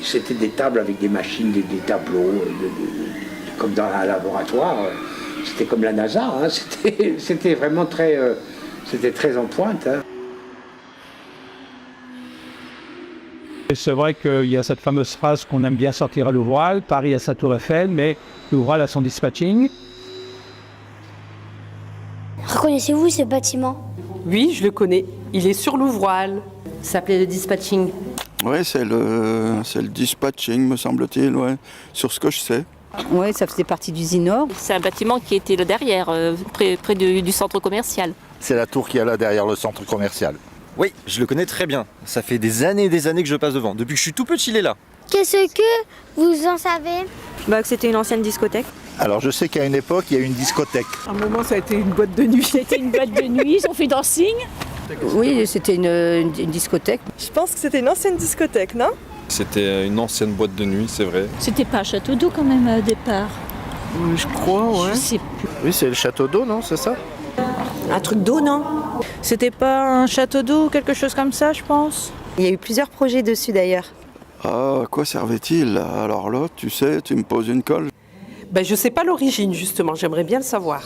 c'était des tables avec des machines, des tableaux, comme dans un laboratoire. C'était comme la NASA, hein. C'était vraiment c'était très en pointe. Hein. C'est vrai qu'il y a cette fameuse phrase qu'on aime bien sortir à l'Ouvral, Paris a sa tour Eiffel, mais l'Ouvral a son dispatching. Reconnaissez-vous ce bâtiment? Oui, je le connais. Il est sur l'Ouvral. Ça s'appelait le dispatching. Oui, c'est le dispatching, me semble-t-il, ouais, sur ce que je sais. Oui, ça faisait partie d'Usine Nord. C'est un bâtiment qui était là derrière, près du centre commercial. C'est la tour qui est là derrière le centre commercial. Oui, je le connais très bien. Ça fait des années que je passe devant. Depuis que je suis tout petit, il est là. Qu'est-ce que vous en savez? Que c'était une ancienne discothèque. Alors je sais qu'à une époque, il y a eu une discothèque. À un moment, ça a été une boîte de nuit. C'était une boîte de nuit, ils ont fait dancing. Oui, c'était une discothèque. Je pense que c'était une ancienne discothèque, non? C'était une ancienne boîte de nuit, c'est vrai. C'était pas un château d'eau quand même au départ. Je crois, ouais. Je sais plus. Oui, c'est le château d'eau, non? C'est ça? Un truc d'eau, non? C'était pas un château d'eau, quelque chose comme ça, je pense. Il y a eu plusieurs projets dessus d'ailleurs. Ah, à quoi servait-il? Alors là, tu sais, tu me poses une colle. Je sais pas l'origine, justement. J'aimerais bien le savoir.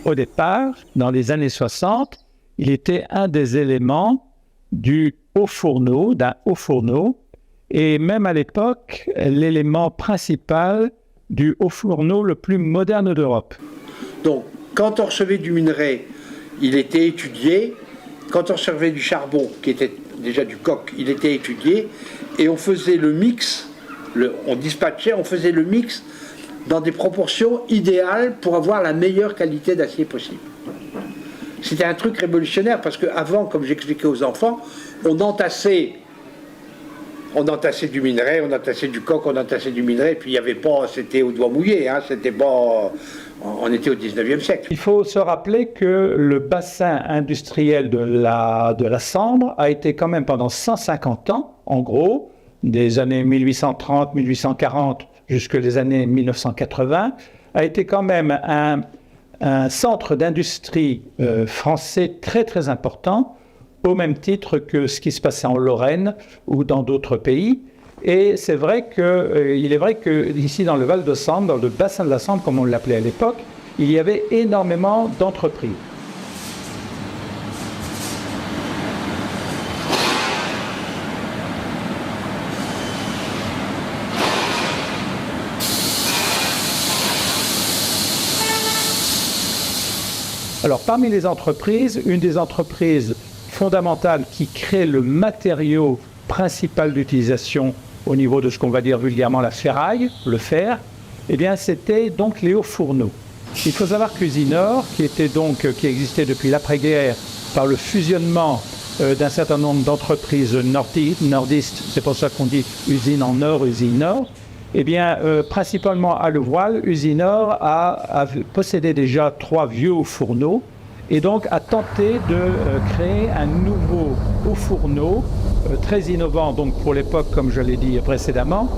Au départ, dans les années 60, il était un des éléments d'un haut fourneau, et même à l'époque, l'élément principal du haut fourneau le plus moderne d'Europe. Donc, quand on recevait du minerai, il était étudié. Quand on recevait du charbon, qui était déjà du coke, il était étudié. Et on faisait le mix, on dispatchait, on faisait le mix dans des proportions idéales pour avoir la meilleure qualité d'acier possible. C'était un truc révolutionnaire parce qu'avant, comme j'expliquais aux enfants, on entassait du minerai, on entassait du coke, on entassait du minerai, et puis il n'y avait pas, c'était au doigt mouillé, hein, c'était pas, on était au 19e siècle. Il faut se rappeler que le bassin industriel de la Sambre a été quand même pendant 150 ans, en gros, des années 1830, 1840 jusque les années 1980, a été quand même un centre d'industrie français très très important, au même titre que ce qui se passait en Lorraine ou dans d'autres pays. Et c'est vrai il est vrai qu'ici dans le Val de Sambre, dans le bassin de la Sambre, comme on l'appelait à l'époque, il y avait énormément d'entreprises. Alors, parmi les entreprises, une des entreprises fondamentales qui crée le matériau principal d'utilisation au niveau de ce qu'on va dire vulgairement la ferraille, le fer, eh bien, c'était donc les hauts fourneaux. Il faut savoir qu'Usinor, qui existait depuis l'après-guerre par le fusionnement d'un certain nombre d'entreprises nordistes, c'est pour ça qu'on dit usine en or, usine nord, eh bien, principalement à Louvois, Usinor a possédé déjà 3 vieux hauts fourneaux et donc a tenté de créer un nouveau haut fourneau très innovant donc pour l'époque, comme je l'ai dit précédemment.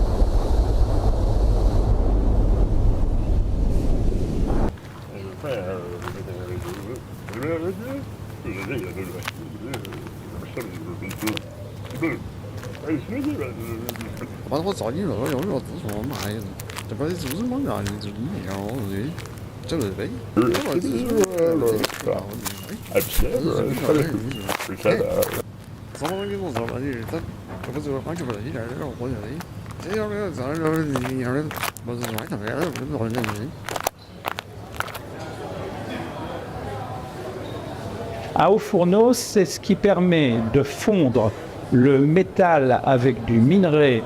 Un haut fourneau, c'est ce qui permet de fondre le métal avec du minerai,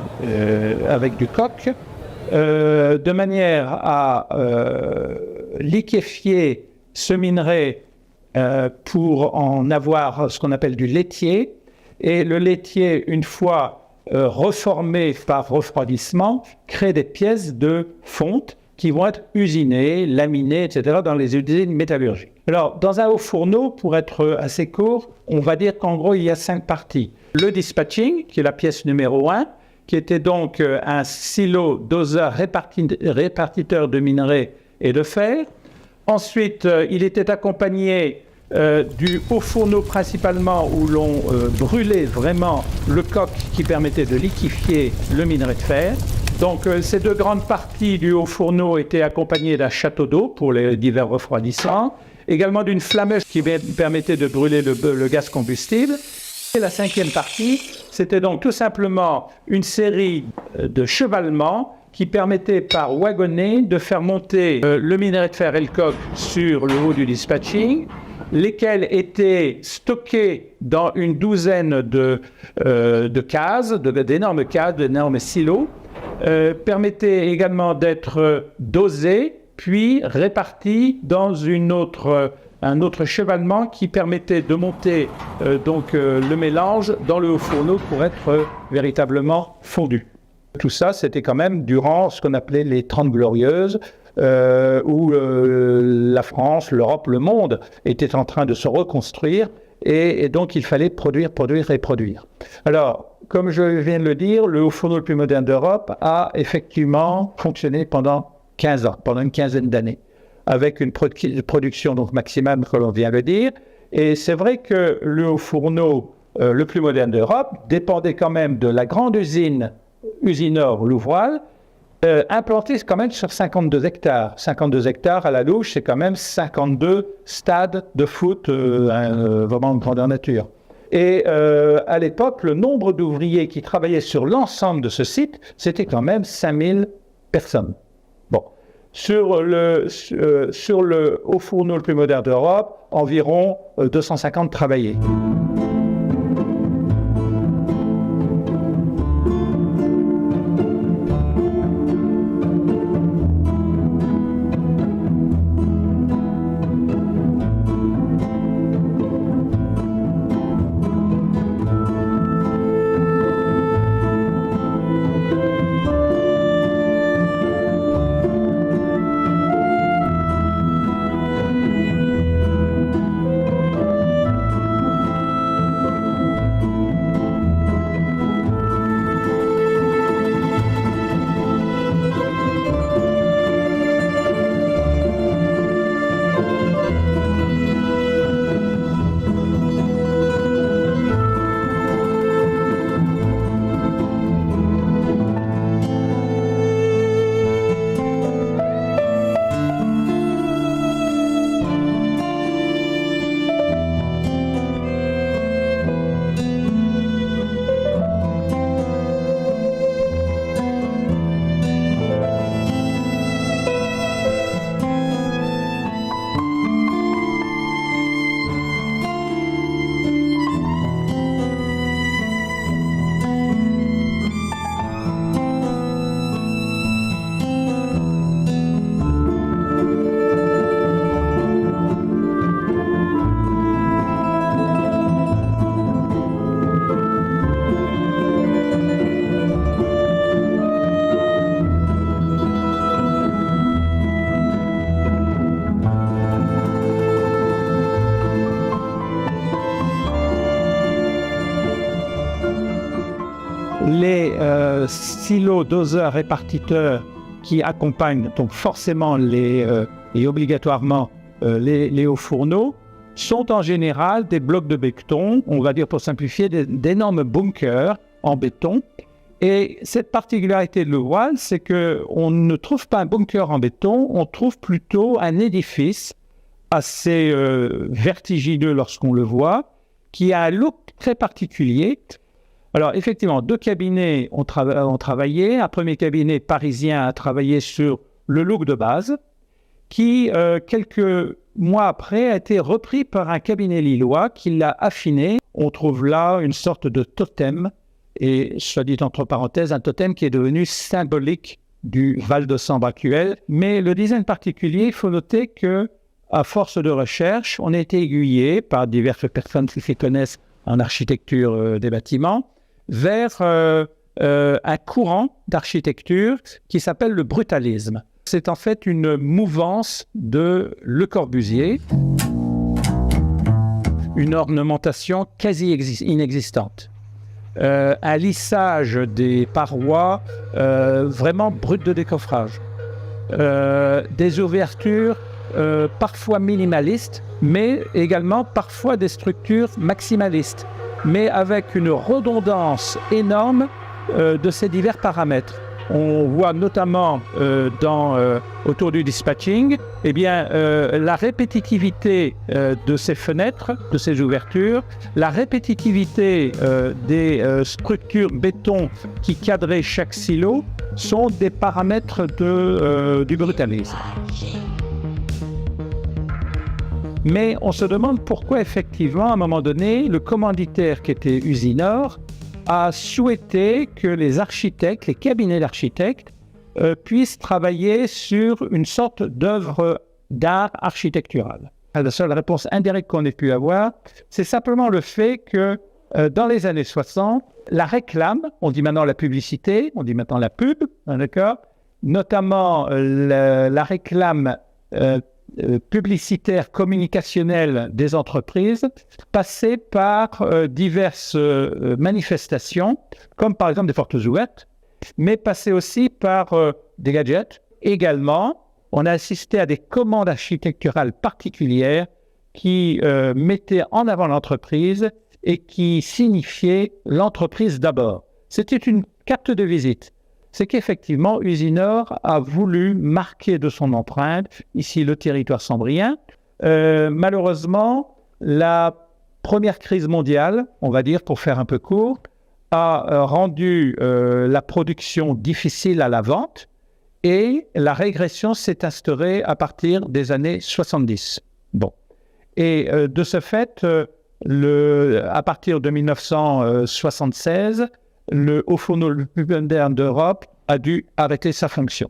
avec du coke, de manière à liquéfier ce minerai pour en avoir ce qu'on appelle du laitier. Et le laitier, une fois reformé par refroidissement, crée des pièces de fonte qui vont être usinées, laminées, etc. dans les usines métallurgiques. Alors, dans un haut fourneau, pour être assez court, on va dire qu'en gros, il y a 5 parties. Le dispatching, qui est la pièce numéro 1, qui était donc un silo doseur répartiteur de minerais et de fer. Ensuite, il était accompagné du haut fourneau principalement où l'on brûlait vraiment le coq qui permettait de liquéfier le minerai de fer. Donc ces 2 grandes parties du haut fourneau étaient accompagnées d'un château d'eau pour les divers refroidissants, également d'une flammeuse qui permettait de brûler le gaz combustible. Et la 5e partie, c'était donc tout simplement une série de chevalements qui permettait par wagonnet de faire monter le minerai de fer et le coq sur le haut du dispatching, lesquels étaient stockés dans une douzaine de cases, d'énormes cases, d'énormes silos, permettaient également d'être dosés, puis répartis dans un autre chevalement qui permettait de monter le mélange dans le haut fourneau pour être véritablement fondu. Tout ça, c'était quand même durant ce qu'on appelait les 30 Glorieuses, où la France, l'Europe, le monde était en train de se reconstruire et donc il fallait produire. Alors, comme je viens de le dire, le haut fourneau le plus moderne d'Europe a effectivement fonctionné pendant 15 ans, pendant une quinzaine d'années, avec une production donc maximale, comme on vient de le dire. Et c'est vrai que le haut fourneau le plus moderne d'Europe dépendait quand même de la grande usine Usinor Louvroil, implantée quand même sur 52 hectares. 52 hectares à la louche, c'est quand même 52 stades de foot, vraiment de grandeur nature. Et à l'époque, le nombre d'ouvriers qui travaillaient sur l'ensemble de ce site, c'était quand même 5000 personnes. Bon. Sur le haut fourneau le plus moderne d'Europe, environ 250 travaillaient. Les silos doseurs répartiteurs qui accompagnent donc forcément et obligatoirement les hauts fourneaux sont en général des blocs de béton, on va dire pour simplifier, d'énormes bunkers en béton. Et cette particularité de Louvroil, c'est qu'on ne trouve pas un bunker en béton, on trouve plutôt un édifice assez vertigineux lorsqu'on le voit, qui a un look très particulier. Alors effectivement, 2 cabinets ont travaillé. Un premier cabinet parisien a travaillé sur le look de base, qui quelques mois après a été repris par un cabinet lillois qui l'a affiné. On trouve là une sorte de totem, et soit dit entre parenthèses, un totem qui est devenu symbolique du Val de Sambre actuel. Mais le design particulier, il faut noter que, à force de recherche, on a été aiguillé par diverses personnes qui s'y connaissent en architecture des bâtiments, vers un courant d'architecture qui s'appelle le brutalisme. C'est en fait une mouvance de Le Corbusier. une ornementation quasi inexistante. Un lissage des parois vraiment brut de décoffrage. Des ouvertures parfois minimalistes, mais également parfois des structures maximalistes, mais avec une redondance énorme de ces divers paramètres. On voit notamment autour du dispatching, la répétitivité de ces fenêtres, de ces ouvertures, la répétitivité des structures béton qui cadraient chaque silo sont des paramètres du brutalisme. Mais on se demande pourquoi effectivement, à un moment donné, le commanditaire qui était Usinor a souhaité que les architectes, les cabinets d'architectes, puissent travailler sur une sorte d'œuvre d'art architectural. La seule réponse indirecte qu'on ait pu avoir, c'est simplement le fait que dans les années 60, la réclame, on dit maintenant la publicité, on dit maintenant la pub, d'accord, notamment la réclame publicitaire communicationnelle des entreprises passait par diverses manifestations, comme par exemple des portes ouvertes, mais passait aussi par des gadgets. Également, on a assisté à des commandes architecturales particulières qui mettaient en avant l'entreprise et qui signifiaient l'entreprise d'abord. C'était une carte de visite. C'est qu'effectivement, Usinor a voulu marquer de son empreinte, ici le territoire sambrien. Malheureusement, la première crise mondiale, on va dire pour faire un peu court, a rendu la production difficile à la vente et la régression s'est instaurée à partir des années 70. Bon. Et de ce fait, à partir de 1976, le Haut Fourneau le plus moderne d'Europe a dû arrêter sa fonction.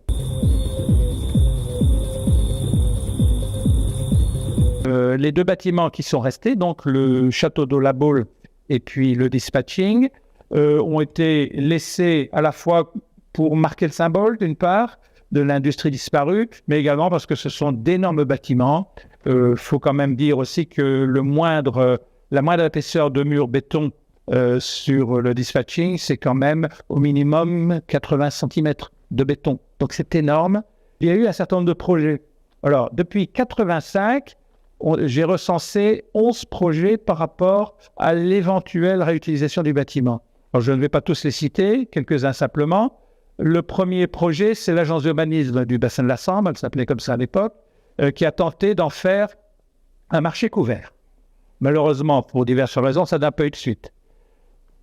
Les deux bâtiments qui sont restés, donc le château d'eau La Baule et puis le dispatching, ont été laissés à la fois pour marquer le symbole, d'une part, de l'industrie disparue, mais également parce que ce sont d'énormes bâtiments. Faut quand même dire aussi que la moindre épaisseur de mur béton sur le dispatching, c'est quand même au minimum 80 cm de béton. Donc c'est énorme. Il y a eu un certain nombre de projets. Alors, depuis 1985, j'ai recensé 11 projets par rapport à l'éventuelle réutilisation du bâtiment. Alors, je ne vais pas tous les citer, quelques-uns simplement. Le premier projet, c'est l'agence d'urbanisme du bassin de la Sambre, elle s'appelait comme ça à l'époque, qui a tenté d'en faire un marché couvert. Malheureusement, pour diverses raisons, ça n'a pas eu de suite.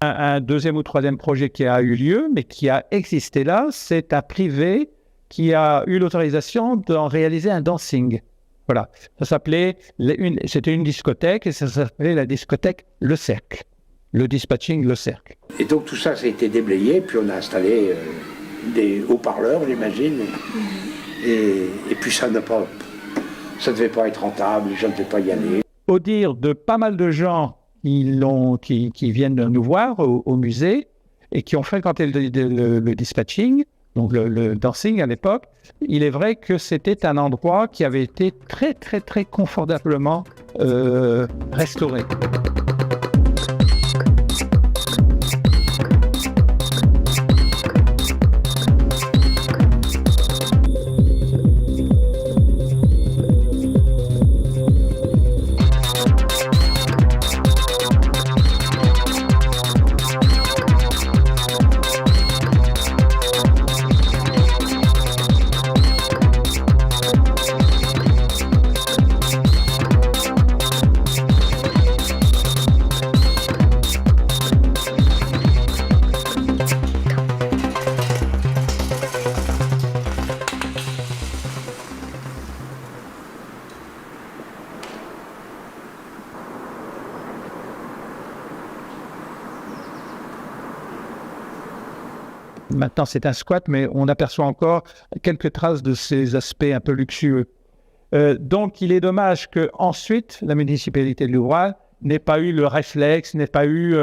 Un deuxième ou troisième projet qui a eu lieu, mais qui a existé là, c'est un privé qui a eu l'autorisation d'en réaliser un dancing. Voilà, ça s'appelait, c'était une discothèque et ça s'appelait la discothèque Le Cercle, le dispatching Le Cercle. Et donc tout ça, ça a été déblayé, puis on a installé des haut-parleurs, j'imagine, et puis ça ne devait pas être rentable, les gens ne devaient pas y aller. Au dire de pas mal de gens qui viennent nous voir au musée et qui ont fréquenté le dispatching, donc le dancing à l'époque, il est vrai que c'était un endroit qui avait été très très très confortablement restauré. Maintenant, c'est un squat, mais on aperçoit encore quelques traces de ces aspects un peu luxueux. Donc, il est dommage qu'ensuite, la municipalité de Louvrade n'ait pas eu le réflexe, n'ait pas eu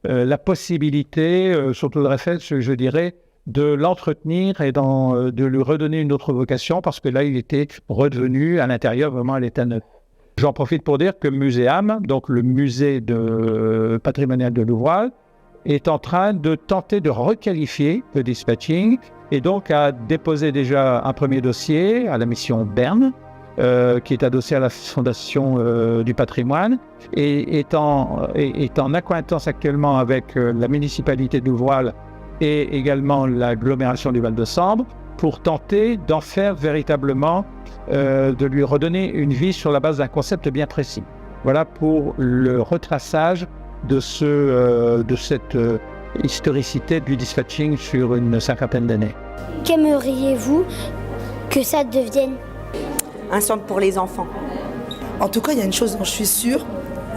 la possibilité, surtout le réflexe, je dirais, de l'entretenir et de lui redonner une autre vocation, parce que là, il était redevenu à l'intérieur vraiment à l'état neuf. J'en profite pour dire que Muséam, donc le musée patrimonial de Louvroil, est en train de tenter de requalifier le dispatching et donc a déposé déjà un premier dossier à la mission Berne, qui est adossé à la Fondation du patrimoine, et est en accointance actuellement avec la municipalité de Louvroil et également l'agglomération du Val-de-Sambre pour tenter d'en faire véritablement, de lui redonner une vie sur la base d'un concept bien précis. Voilà pour le retraçage de cette historicité du dispatching sur une cinquantaine d'années. Qu'aimeriez-vous que ça devienne? Un centre pour les enfants. En tout cas, il y a une chose dont je suis sûre,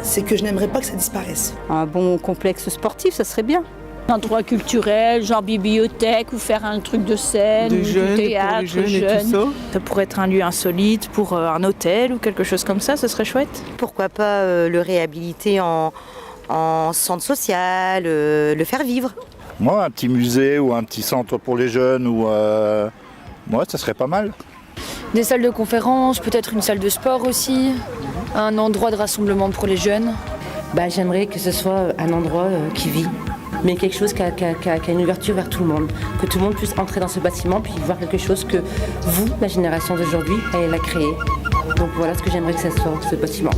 c'est que je n'aimerais pas que ça disparaisse. Un bon complexe sportif, ça serait bien. Un endroit culturel, genre bibliothèque, ou faire un truc de scène, du théâtre, jeunes. Ça pourrait être un lieu insolite pour un hôtel ou quelque chose comme ça, ce serait chouette. Pourquoi pas le réhabiliter en centre social, le faire vivre. Moi, un petit musée ou un petit centre pour les jeunes, moi, ça serait pas mal. Des salles de conférence, peut-être une salle de sport aussi, un endroit de rassemblement pour les jeunes. J'aimerais que ce soit un endroit qui vit, mais quelque chose qui a une ouverture vers tout le monde. Que tout le monde puisse entrer dans ce bâtiment puis voir quelque chose que vous, la génération d'aujourd'hui, elle a créé. Donc voilà ce que j'aimerais que ça soit, ce bâtiment.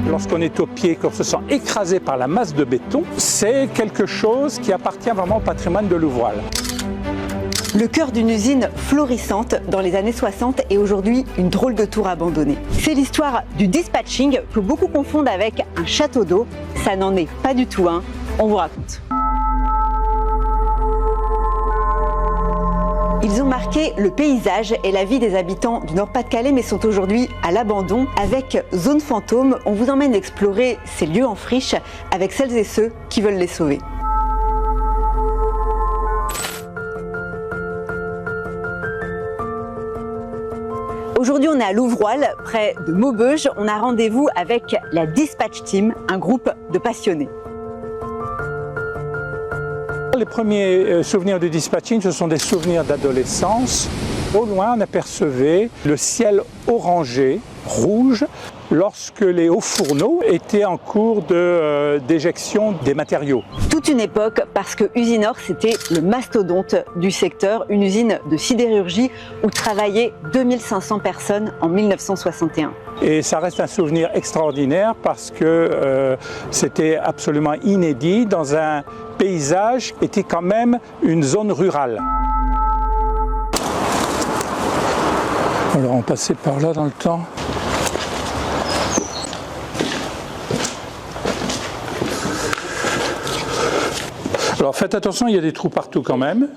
Lorsqu'on est au pied, qu'on se sent écrasé par la masse de béton, c'est quelque chose qui appartient vraiment au patrimoine de Louvroil. Le cœur d'une usine florissante dans les années 60 est aujourd'hui une drôle de tour abandonnée. C'est l'histoire du dispatching que beaucoup confondent avec un château d'eau. Ça n'en est pas du tout un, on vous raconte. Ils ont marqué le paysage et la vie des habitants du Nord-Pas-de-Calais, mais sont aujourd'hui à l'abandon. Avec Zone Fantôme, on vous emmène explorer ces lieux en friche avec celles et ceux qui veulent les sauver. Aujourd'hui, on est à Louvroil, près de Maubeuge. On a rendez-vous avec la Dispatch Team, un groupe de passionnés. Les premiers souvenirs du dispatching, ce sont des souvenirs d'adolescence. Au loin, on apercevait le ciel orangé, rouge, lorsque les hauts fourneaux étaient en cours d'éjection des matériaux. Toute une époque, parce que Usinor, c'était le mastodonte du secteur, une usine de sidérurgie où travaillaient 2500 personnes en 1961. Et ça reste un souvenir extraordinaire parce que c'était absolument inédit dans un paysage qui était quand même une zone rurale. Alors on passait par là dans le temps. Alors faites attention, il y a des trous partout quand même.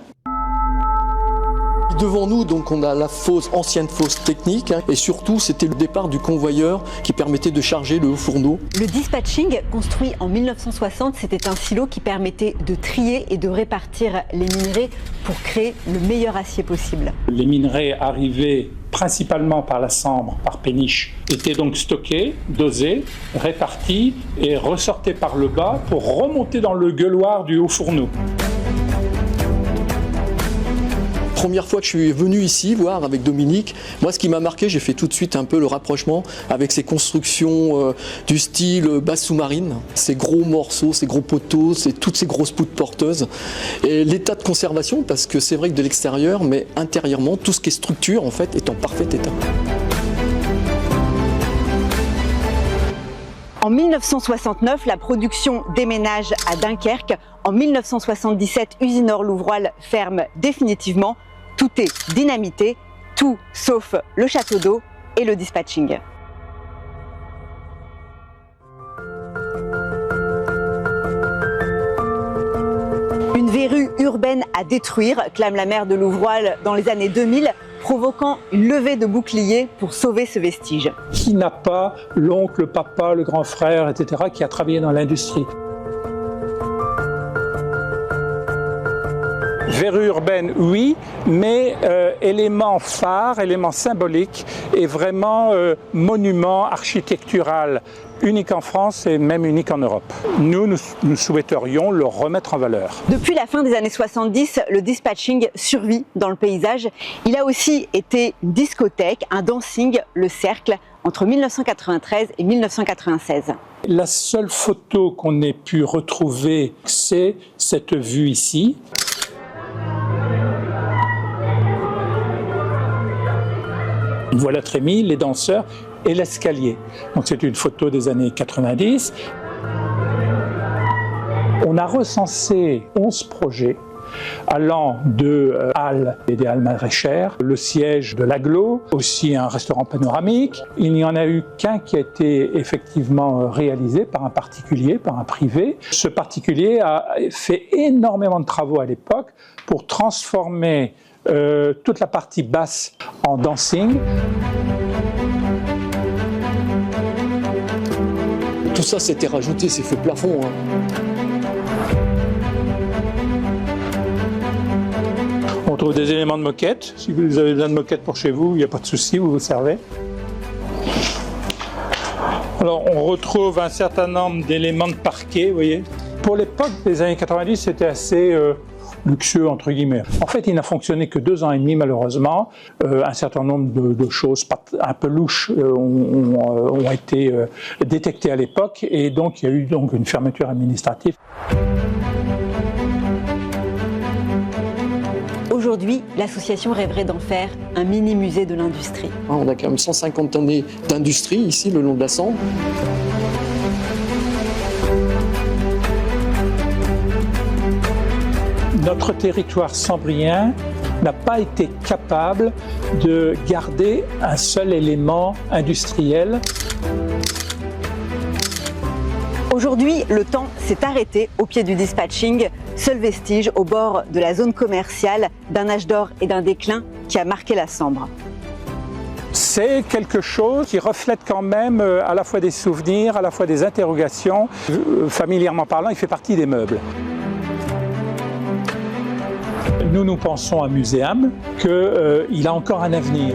Devant nous, donc, on a la fosse, ancienne fosse technique, et surtout, c'était le départ du convoyeur qui permettait de charger le haut fourneau. Le dispatching, construit en 1960, c'était un silo qui permettait de trier et de répartir les minerais pour créer le meilleur acier possible. Les minerais arrivaient principalement par la Sambre, par péniche, étaient donc stockés, dosés, répartis et ressortaient par le bas pour remonter dans le gueuloir du haut fourneau. Première fois que je suis venu ici voir avec Dominique, moi ce qui m'a marqué, j'ai fait tout de suite un peu le rapprochement avec ces constructions du style basse sous-marine, ces gros morceaux, ces gros poteaux, toutes ces grosses poutres porteuses. Et l'état de conservation, parce que c'est vrai que de l'extérieur, mais intérieurement, tout ce qui est structure en fait est en parfait état. En 1969, la production déménage à Dunkerque. En 1977, Usinor Louvroil ferme définitivement. Tout est dynamité, tout sauf le château d'eau et le dispatching. urbaine à détruire, clame la maire de Louvroil dans les années 2000, provoquant une levée de boucliers pour sauver ce vestige. Qui n'a pas l'oncle, le papa, le grand frère, etc., qui a travaillé dans l'industrie? Verrue urbaine, oui, mais élément phare, élément symbolique et vraiment monument architectural unique en France et même unique en Europe. Nous souhaiterions le remettre en valeur. Depuis la fin des années 70, le dispatching survit dans le paysage. Il a aussi été une discothèque, un dancing, le Cercle, entre 1993 et 1996. La seule photo qu'on ait pu retrouver, c'est cette vue ici. Voilà Trémy, les danseurs et l'escalier. Donc c'est une photo des années 90. On a recensé 11 projets allant de halles et des halles maraîchères, le siège de l'Aglo, aussi un restaurant panoramique. Il n'y en a eu qu'un qui a été effectivement réalisé par un particulier, par un privé. Ce particulier a fait énormément de travaux à l'époque pour transformer toute la partie basse en dancing. Tout ça c'était rajouté, c'est fait plafond. On trouve des éléments de moquette. Si vous avez besoin de moquette pour chez vous, il n'y a pas de souci, vous vous servez. Alors on retrouve un certain nombre d'éléments de parquet, vous voyez. Pour l'époque des années 90, c'était assez luxueux entre guillemets. En fait, il n'a fonctionné que 2 ans et demi malheureusement. Un certain nombre de choses un peu louches ont été détectées à l'époque et donc il y a eu donc une fermeture administrative. Aujourd'hui, l'association rêverait d'en faire un mini-musée de l'industrie. On a quand même 150 années d'industrie ici le long de la Sambre. Notre territoire sambrien n'a pas été capable de garder un seul élément industriel. Aujourd'hui, le temps s'est arrêté au pied du dispatching, seul vestige au bord de la zone commerciale d'un âge d'or et d'un déclin qui a marqué la Sambre. C'est quelque chose qui reflète quand même à la fois des souvenirs, à la fois des interrogations. Familièrement parlant, il fait partie des meubles. Nous pensons à Muséum qu'il a encore un avenir.